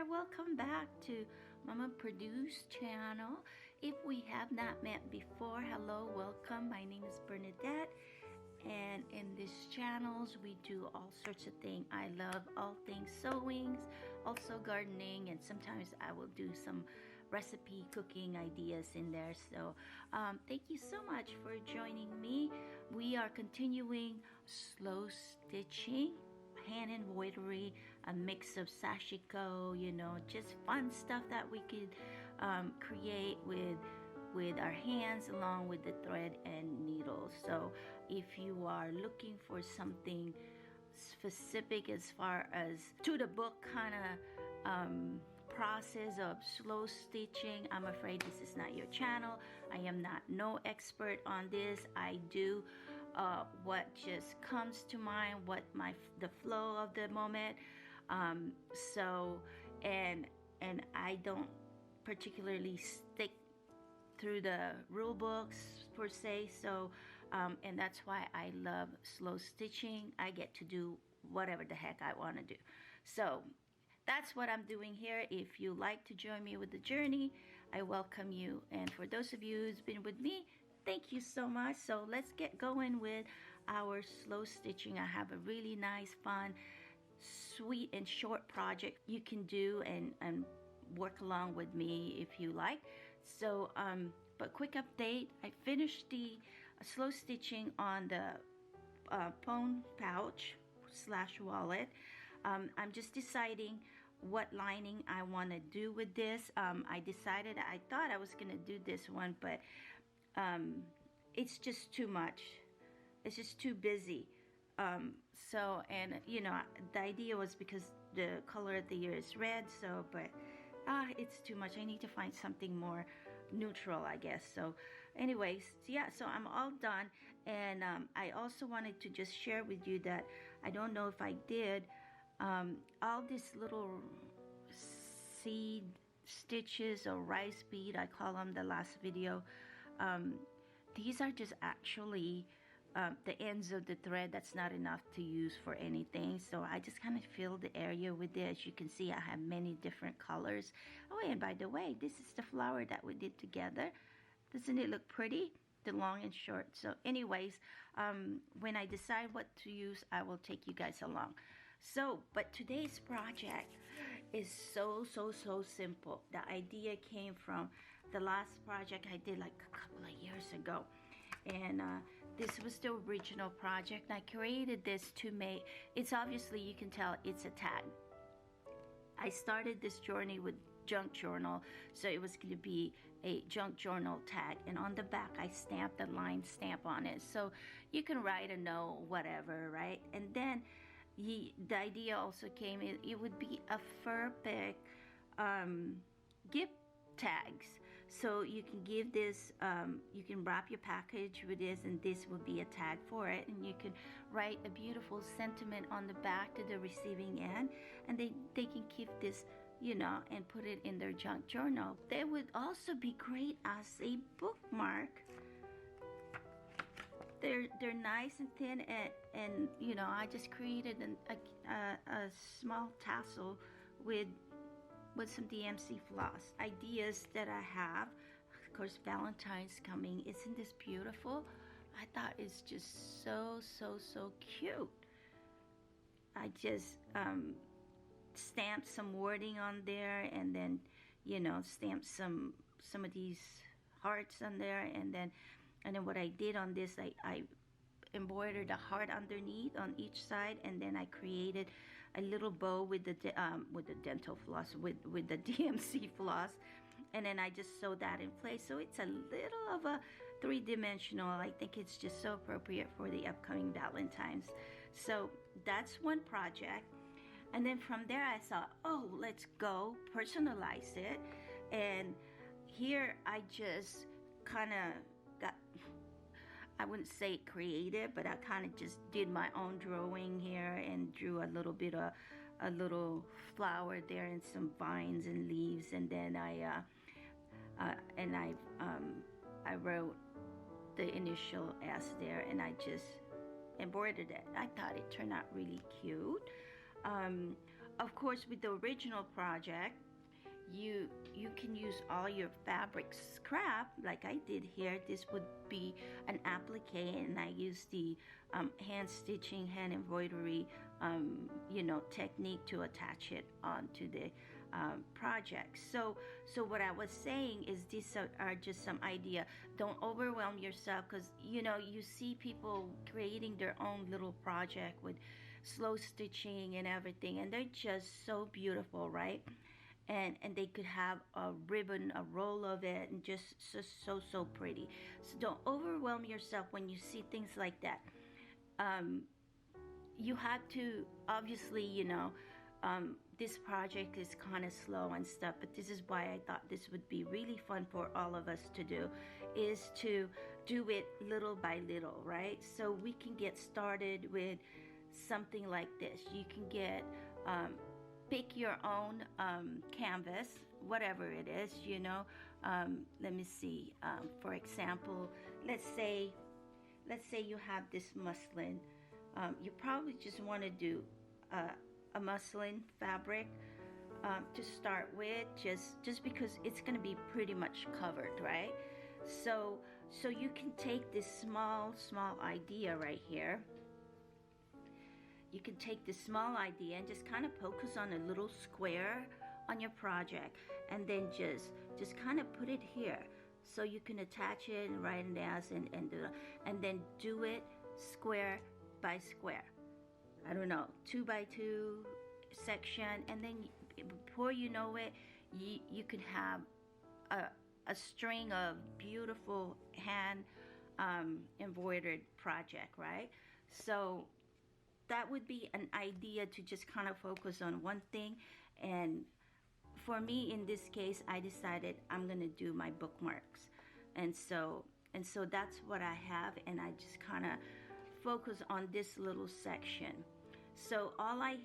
welcome back to MamaaaPerdue's channel. If we have not met before, hello, welcome. My name is Bernadette, and in these channels we do all sorts of things. I love all things sewing, also gardening, and sometimes I will do some recipe cooking ideas in there. So thank you so much for joining me. We are continuing slow stitching, hand embroidery, a mix of sashiko, you know, just fun stuff that we could create with our hands along with the thread and needles. So if you are looking for something specific as far as to the book kind of process of slow stitching, I'm afraid this is not your channel. I am no expert on this. I do what just comes to mind, what the flow of the moment. So and I don't particularly stick through the rule books per se. So and that's why I love slow stitching. I get to do whatever the heck I want to do. So that's what I'm doing here. If you like to join me with the journey, I welcome you. And for those of you who's been with me, thank you so much. So let's get going with our slow stitching. I have a really nice, fun, sweet and short project you can do and work along with me if you like. So but quick update, I finished the slow stitching on the phone pouch / wallet. I'm just deciding what lining I want to do with this. I thought I was gonna do this one, but it's just too much. It's just too busy. So, and you know, the idea was because the color of the year is red, so, but it's too much. I need to find something more neutral, I guess. So anyways, yeah, so I'm all done. And I also wanted to just share with you that I don't know if I did all these little seed stitches or rice bead, I call them the last video. These are just actually the ends of the thread that's not enough to use for anything. So I just kind of fill the area with it. As you can see, I have many different colors. Oh, and by the way, this is the flower that we did together. Doesn't it look pretty? The long and short. So anyways, when I decide what to use, I will take you guys along. So, but today's project is so simple. The idea came from the last project I did like a couple of years ago. And this was the original project. I created this to make, it's obviously, you can tell it's a tag. I started this journey with junk journal, so it was going to be a junk journal tag, and on the back I stamped the line stamp on it, so you can write a note, whatever, right? And then the idea also came, it would be a perfect gift tags. So you can give this, you can wrap your package with this, and this will be a tag for it, and you can write a beautiful sentiment on the back to the receiving end, and they can keep this, you know, and put it in their junk journal. They would also be great as a bookmark. They're nice and thin, and you know, I just created a small tassel with some DMC floss. Ideas that I have, of course, Valentine's coming. Isn't this beautiful? I thought it's just so cute. I just stamped some wording on there, and then, you know, stamped some of these hearts on there, and then what I did on this, I embroidered a heart underneath on each side, and then I created a little bow with the dental floss, with the DMC floss, and then I just sewed that in place. So it's a little of a three-dimensional. I think it's just so appropriate for the upcoming Valentine's. So that's one project. And then from there I thought, oh, let's go personalize it. And here I just kind of got, I wouldn't say creative, but I kind of just did my own drawing here and drew a little bit of a little flower there and some vines and leaves, and then I wrote the initial S there, and I just embroidered it. I thought it turned out really cute. of course, with the original project, you can use all your fabric scrap like I did here. This would be an applique, and I use the hand stitching, hand embroidery technique to attach it onto the project. So what I was saying is these are just some idea. Don't overwhelm yourself, because you see people creating their own little project with slow stitching and everything, and they're just so beautiful, right? And they could have a ribbon, a roll of it, and just so pretty. So don't overwhelm yourself when you see things like that. You have to, obviously, this project is kind of slow and stuff, but this is why I thought this would be really fun for all of us to do, is to do it little by little, right? So we can get started with something like this. You can get pick your own canvas, whatever it is, let me see, for example, let's say you have this muslin. You probably just want to do a muslin fabric to start with, just because it's going to be pretty much covered, right? So you can take this small idea right here. You can take this small idea and just kind of focus on a little square on your project, and then just kind of put it here, so you can attach it and write it as and then do it square by square. I don't know, 2 by 2 section, and then before you know it, you could have a string of beautiful hand embroidered project, right? So that would be an idea to just kind of focus on one thing. And for me, in this case, I decided I'm gonna do my bookmarks, and so that's what I have, and I just kind of focus on this little section. So all I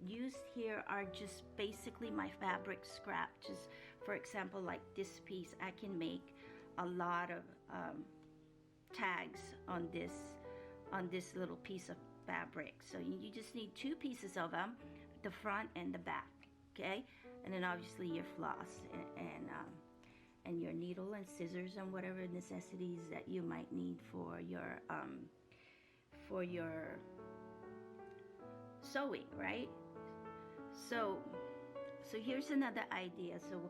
used here are just basically my fabric scrap. Just for example, like this piece, I can make a lot of tags on this little piece of fabric. So you just need 2 pieces of them, the front and the back, okay? And then obviously your floss and your needle and scissors and whatever necessities that you might need for your sewing, right? So here's another idea. So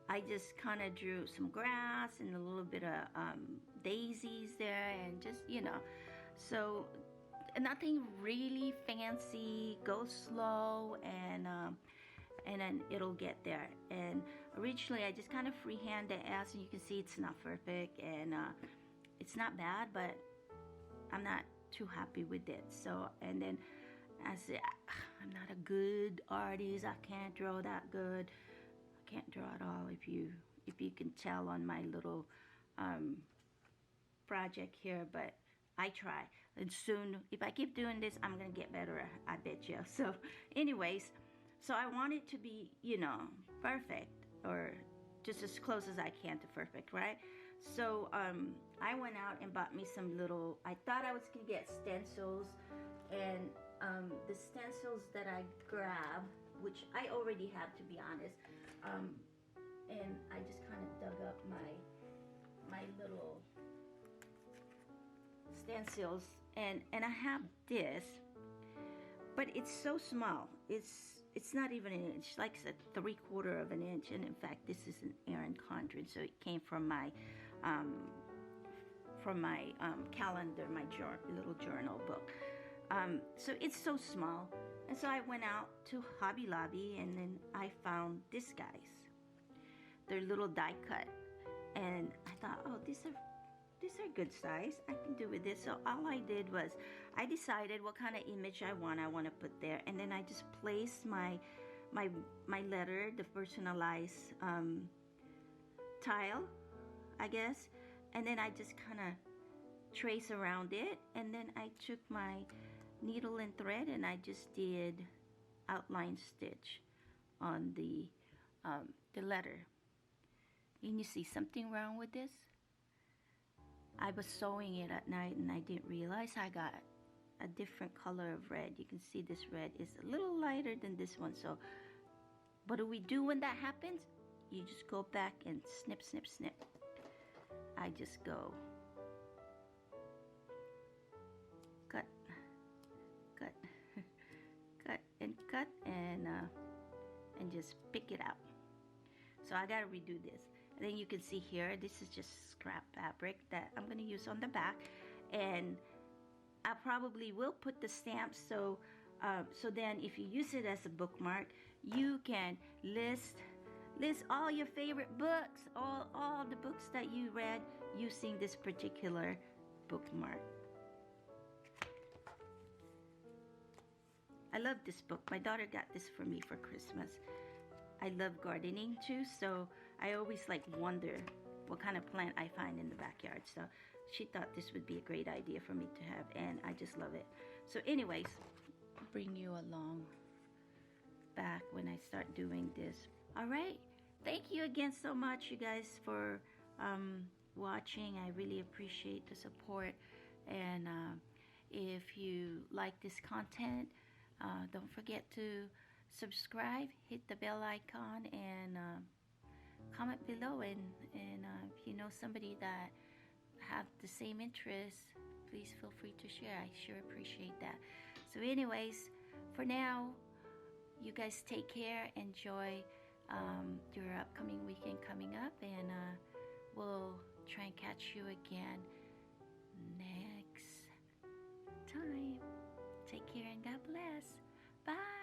I just kind of drew some grass and a little bit of daisies there, and just so nothing really fancy. Go slow, and then it'll get there. And originally I just kind of freehand the S, and you can see it's not perfect, and it's not bad, but I'm not too happy with it. So, and then I said, I'm not a good artist, I can't draw that good. I can't draw at all, if you can tell on my little project here, but I try. And soon, if I keep doing this, I'm gonna get better, I bet you. So anyways, so I want it to be, perfect, or just as close as I can to perfect, right? So I went out and bought me some little, I thought I was gonna get stencils, and the stencils that I grabbed, which I already have, to be honest, and I just kind of dug up my little stencils, and I have this, but it's so small. It's not even an inch, like a 3/4 of an inch, and in fact, this is an Erin Condren, so it came from my calendar, my little journal book. So it's so small, and so I went out to Hobby Lobby, and then I found these guys. They're little die cut, and I thought, oh, these are good size. I can do with this. So all I did was I decided what kind of image I want to put there, and then I just placed my letter, the personalized tile, I guess, and then I just kind of trace around it, and then I took my needle and thread, and I just did outline stitch on the letter. And you see something wrong with this? I was sewing it at night, and I didn't realize I got a different color of red. You can see this red is a little lighter than this one. So what do we do when that happens? You just go back and snip, snip, snip. I just go cut, cut, cut, and just pick it out. So I gotta redo this. And then you can see here, this is just scrap fabric that I'm gonna use on the back, and I probably will put the stamps so then if you use it as a bookmark, you can list all your favorite books, all the books that you read using this particular bookmark. I love this book. My daughter got this for me for Christmas. I love gardening too, so I always wonder what kind of plant I find in the backyard. So she thought this would be a great idea for me to have, and I just love it. So anyways, I'll bring you along back when I start doing this. All right, thank you again so much, you guys, for watching. I really appreciate the support, and if you like this content, don't forget to subscribe, hit the bell icon, and comment below, and if you know somebody that have the same interests, please feel free to share. I sure appreciate that. So anyways, for now, you guys take care. Enjoy your upcoming weekend coming up, and we'll try and catch you again next time. Take care and God bless. Bye.